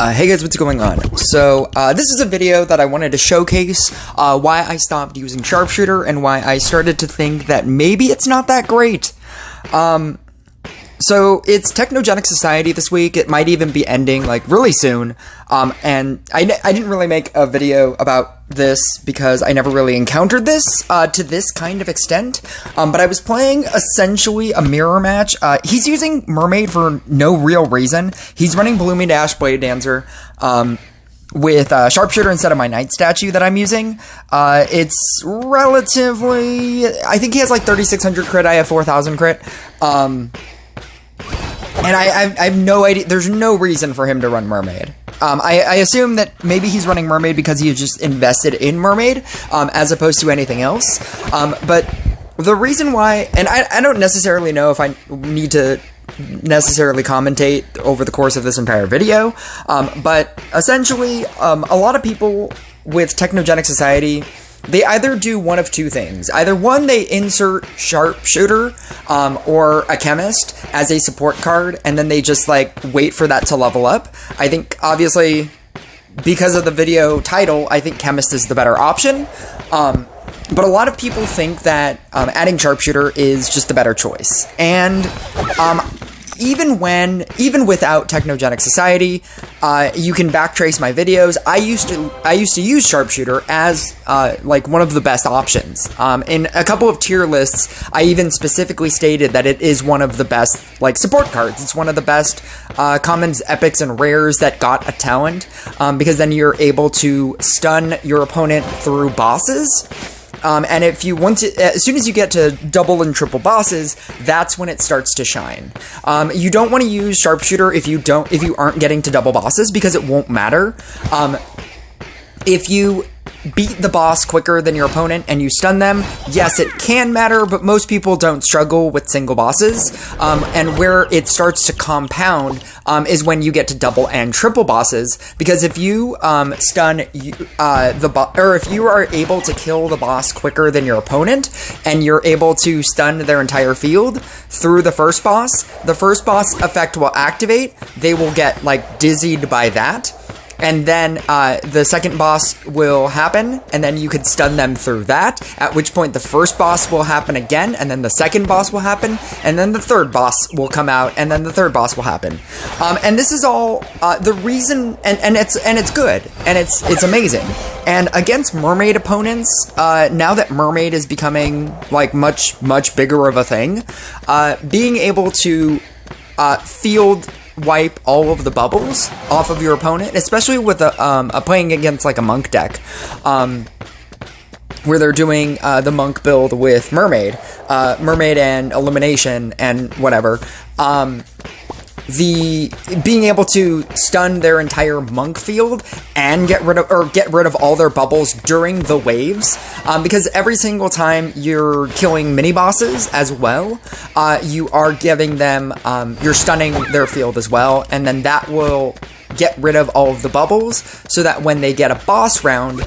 Hey guys, what's going on? So, this is a video that I wanted to showcase why I stopped using Sharpshooter and why I started to think that maybe it's not that great. So, it's Technogenic Society this week. It might even be ending, like, really soon. And I didn't really make a video about this because I never really encountered this to this kind of extent. But I was playing essentially a mirror match. He's using Mermaid for no real reason. He's running Blooming Dash Blade Dancer with Sharpshooter instead of my Knight statue that I'm using. It's relatively... I think he has like 3,600 crit. I have 4,000 crit. And I have no idea. There's no reason for him to run Mermaid. I assume that maybe he's running Mermaid because he just invested in Mermaid, as opposed to anything else. But the reason why, and I don't necessarily know if I need to necessarily commentate over the course of this entire video, but essentially, a lot of people with Technogenic Society, they either do one of two things. Either one, they insert Sharpshooter or a Chemist as a support card, and then they just, like, wait for that to level up. I think, obviously, because of the video title, I think Chemist is the better option. But a lot of people think that adding Sharpshooter is just the better choice. And even without Technogenic Society, you can backtrace my videos. I used to use Sharpshooter as like one of the best options. In a couple of tier lists, I even specifically stated that it is one of the best like support cards. It's one of the best commons, epics, and rares that got a talent, because then you're able to stun your opponent through bosses. And if you want to, as soon as you get to double and triple bosses, that's when it starts to shine. You don't want to use Sharpshooter if you aren't getting to double bosses, because it won't matter. If you beat the boss quicker than your opponent and you stun them, yes, it can matter, but most people don't struggle with single bosses. And where it starts to compound is when you get to double and triple bosses, because if you stun if you are able to kill the boss quicker than your opponent and you're able to stun their entire field through the first boss effect will activate. They will get like dizzied by that. And then the second boss will happen, and then you could stun them through that, at which point the first boss will happen again, and then the second boss will happen, and then the third boss will come out, and then the third boss will happen. And this is all the reason, and it's good, and it's amazing. And against Mermaid opponents, now that Mermaid is becoming like much bigger of a thing, being able to field wipe all of the bubbles off of your opponent, especially with a playing against like a monk deck, where they're doing the monk build with Mermaid and Elimination and whatever. Being able to stun their entire monk field and get rid of all their bubbles during the waves, because every single time you're killing mini bosses as well, you are giving them you're stunning their field as well, and then that will get rid of all of the bubbles, so that when they get a boss round,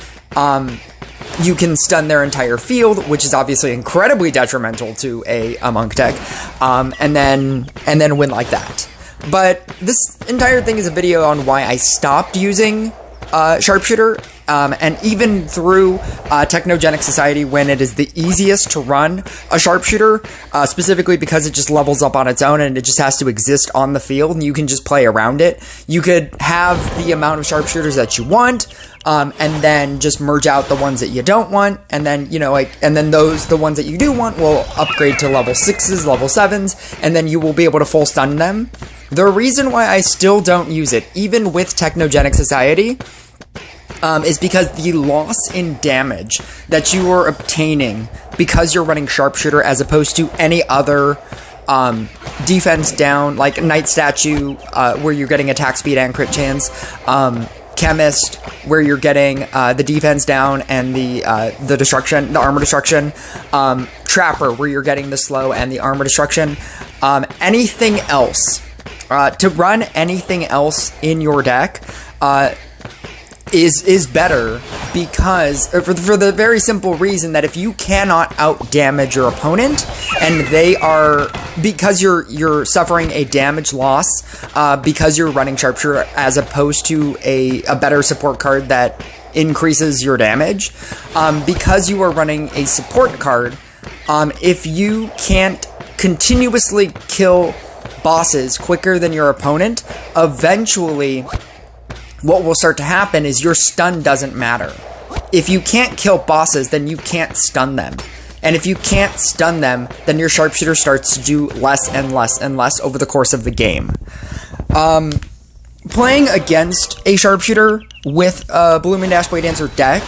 you can stun their entire field, which is obviously incredibly detrimental to a monk deck, and then win like that. But this entire thing is a video on why I stopped using Sharpshooter, and even through Technogenic Society, when it is the easiest to run a Sharpshooter, specifically because it just levels up on its own and it just has to exist on the field and you can just play around it. You could have the amount of Sharpshooters that you want, and then just merge out the ones that you don't want, and then, you know, and then the ones that you do want will upgrade to level 6s, level 7s, and then you will be able to full stun them. The reason why I still don't use it, even with Technogenic Society, is because the loss in damage that you are obtaining because you're running Sharpshooter as opposed to any other defense down, like Knight statue, where you're getting attack speed and crit chance, Chemist, where you're getting the defense down and the destruction, the armor destruction, Trapper, where you're getting the slow and the armor destruction, anything else, to run anything else in your deck, is better because for the very simple reason that if you cannot out damage your opponent and they are because you're suffering a damage loss because you're running Sharpshooter as opposed to a better support card that increases your damage, because you are running a support card, if you can't continuously kill bosses quicker than your opponent, eventually what will start to happen is your stun doesn't matter. If you can't kill bosses, then you can't stun them. And if you can't stun them, then your Sharpshooter starts to do less and less and less over the course of the game. Playing against a Sharpshooter with a Blue Moon Dash Blade Dancer deck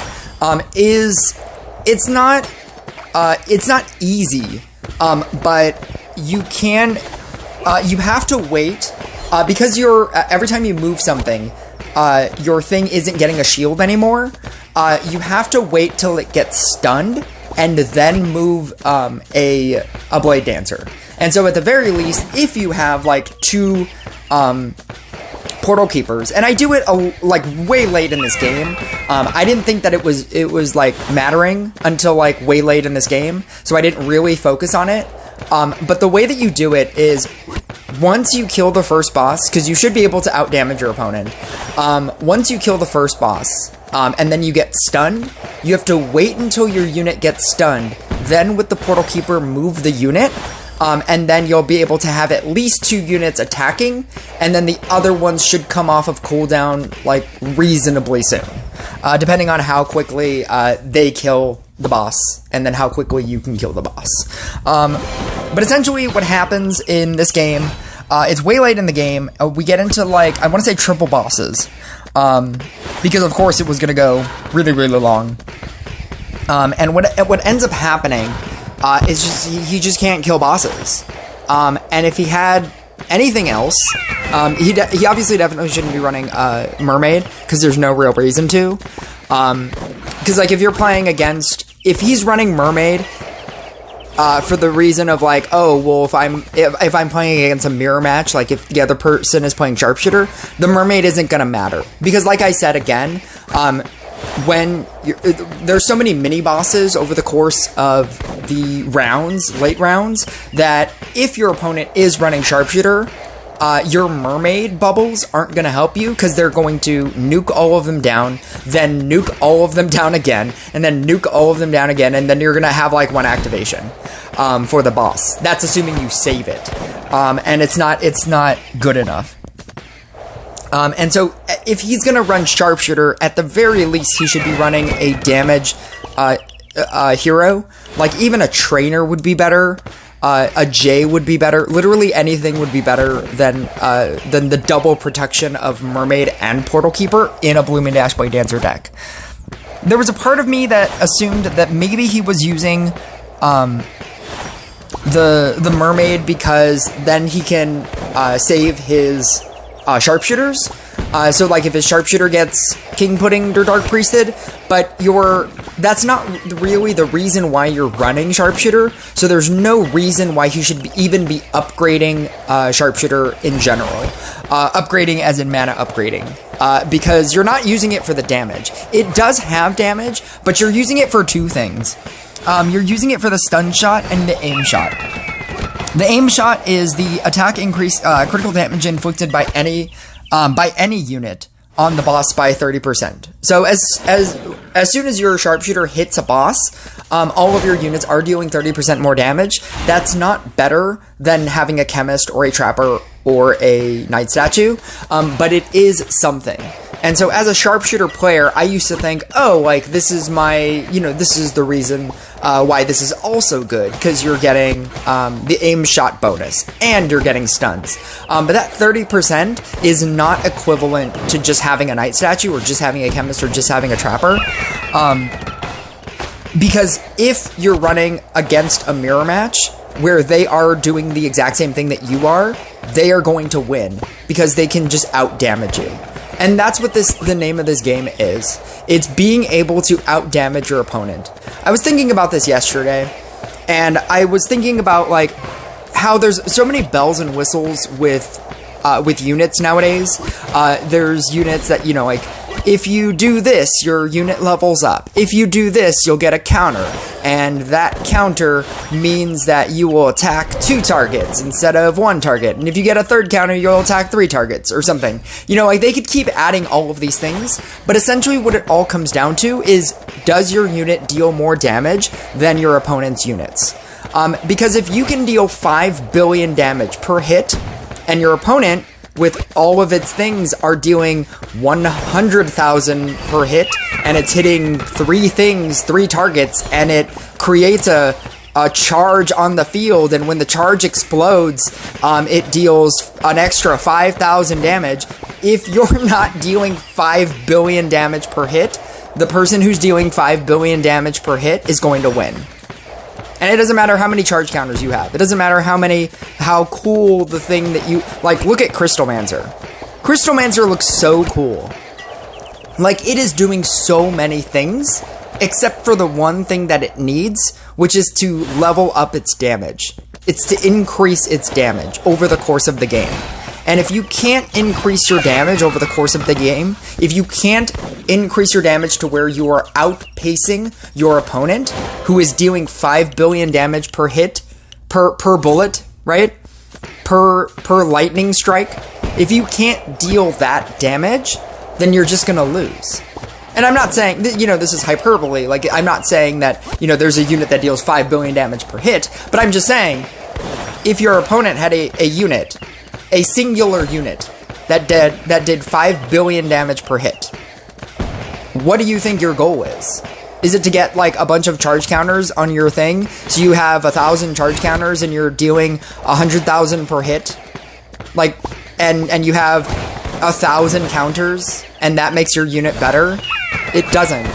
it's not easy, but you have to wait because every time you move something, your thing isn't getting a shield anymore. You have to wait till it gets stunned and then move a Blade Dancer. And so at the very least, if you have like 2 Portal Keepers, and I do it like way late in this game. I didn't think that it was like mattering until like way late in this game, so I didn't really focus on it. But the way that you do it is once you kill the first boss, because you should be able to outdamage your opponent. Once you kill the first boss, and then you get stunned, you have to wait until your unit gets stunned. Then with the Portal Keeper, move the unit. And then you'll be able to have at least 2 units attacking, and then the other ones should come off of cooldown like reasonably soon, depending on how quickly they kill the boss, and then how quickly you can kill the boss. But essentially what happens in this game, it's way late in the game, we get into like, I want to say triple bosses, because of course it was going to go really, really long. And what ends up happening is just he just can't kill bosses. And if he had anything else, he obviously definitely shouldn't be running Mermaid, because there's no real reason to. Because like if you're playing against, if he's running Mermaid for the reason of like, oh well, if I'm playing against a mirror match, like if the other person is playing Sharpshooter, the Mermaid isn't gonna matter, because like I said again, when there's so many mini bosses over the course of the late rounds, that if your opponent is running Sharpshooter, your Mermaid bubbles aren't going to help you, because they're going to nuke all of them down, then nuke all of them down again, and then nuke all of them down again, and then you're going to have like 1 activation for the boss. That's assuming you save it, and it's not good enough. And so if he's going to run Sharpshooter, at the very least he should be running a damage hero. Like even a trainer would be better. A J would be better. Literally anything would be better than the double protection of Mermaid and Portal Keeper in a Blue Moon Dash Blade Dancer deck. There was a part of me that assumed that maybe he was using the Mermaid because then he can save his Sharpshooters. So like if his Sharpshooter gets King Pudding or Dark Priested, but that's not really the reason why you're running Sharpshooter, so there's no reason why he should even be upgrading Sharpshooter in general. Upgrading as in mana upgrading. Because you're not using it for the damage. It does have damage, but you're using it for 2 things. You're using it for the stun shot and the aim shot. The aim shot is the attack increase, critical damage inflicted by any unit on the boss by 30%. So as soon as your Sharpshooter hits a boss, all of your units are dealing 30% more damage. That's not better than having a Chemist or a Trapper or a Knight Statue, but it is something. And so as a Sharpshooter player, I used to think, oh, like, this is this is the reason why this is also good, because you're getting the aim shot bonus, and you're getting stuns. But that 30% is not equivalent to just having a Knight Statue, or just having a Chemist, or just having a Trapper. Because if you're running against a mirror match, where they are doing the exact same thing that you are, they are going to win, because they can just out-damage you. And that's what the name of this game is. It's being able to out-damage your opponent. I was thinking about this yesterday, and I was thinking about, like, how there's so many bells and whistles with units nowadays. There's units that, like, If you do this, your unit levels up. If you do this, you'll get a counter. And that counter means that you will attack 2 targets instead of 1 target. And if you get a 3rd counter, you'll attack 3 targets or something. You know, like, they could keep adding all of these things, but essentially what it all comes down to is, does your unit deal more damage than your opponent's units? Because if you can deal 5 billion damage per hit, and your opponent, with all of its things, are dealing 100,000 per hit, and it's hitting 3 things, 3 targets, and it creates a charge on the field, and when the charge explodes, it deals an extra 5,000 damage. If you're not dealing 5 billion damage per hit, the person who's dealing 5 billion damage per hit is going to win. And it doesn't matter how many charge counters you have. It doesn't matter how cool the thing that you... Like, look at Crystalmancer. Crystalmancer looks so cool. Like, it is doing so many things, except for the one thing that it needs, which is to level up its damage. It's to increase its damage over the course of the game. And if you can't increase your damage over the course of the game, if you can't increase your damage to where you are outpacing your opponent, who is dealing 5 billion damage per hit, per bullet, right? Per lightning strike, if you can't deal that damage, then you're just gonna lose. And I'm not saying, you know, this is hyperbole, like, I'm not saying that, you know, there's a unit that deals 5 billion damage per hit, but I'm just saying, if your opponent had a unit, a singular unit, that did 5 billion damage per hit, what do you think your goal is? Is it to get, like, a bunch of charge counters on your thing, so you have 1,000 charge counters and you're dealing 100,000 per hit? Like, and you have 1,000 counters, and that makes your unit better? It doesn't.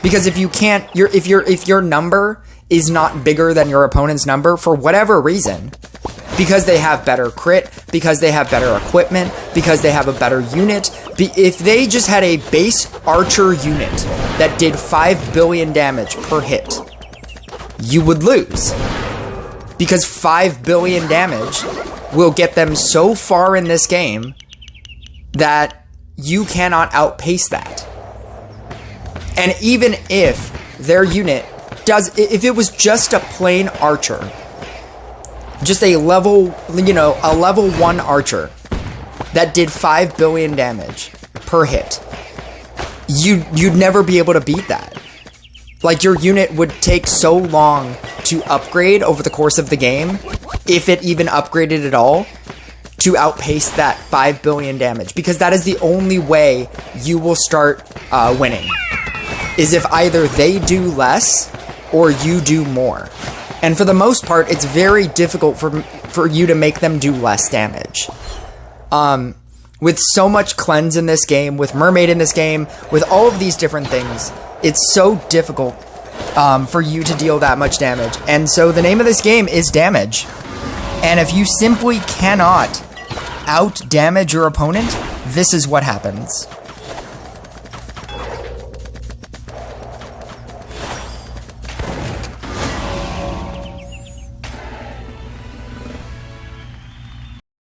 Because if you can't, if your number is not bigger than your opponent's number, for whatever reason, because they have better crit, because they have better equipment, because they have a better unit. If they just had a base archer unit that did 5 billion damage per hit, you would lose. Because 5 billion damage will get them so far in this game that you cannot outpace that. And even if their unit does, if it was just a plain archer, just a level, you know, a level 1 archer that did 5 billion damage per hit, you'd never be able to beat that. Like, your unit would take so long to upgrade over the course of the game, if it even upgraded at all, to outpace that 5 billion damage. Because that is the only way you will start winning, is if either they do less or you do more. And for the most part, it's very difficult for you to make them do less damage. With so much cleanse in this game, with Mermaid in this game, with all of these different things, it's so difficult for you to deal that much damage. And so the name of this game is damage. And if you simply cannot out-damage your opponent, this is what happens.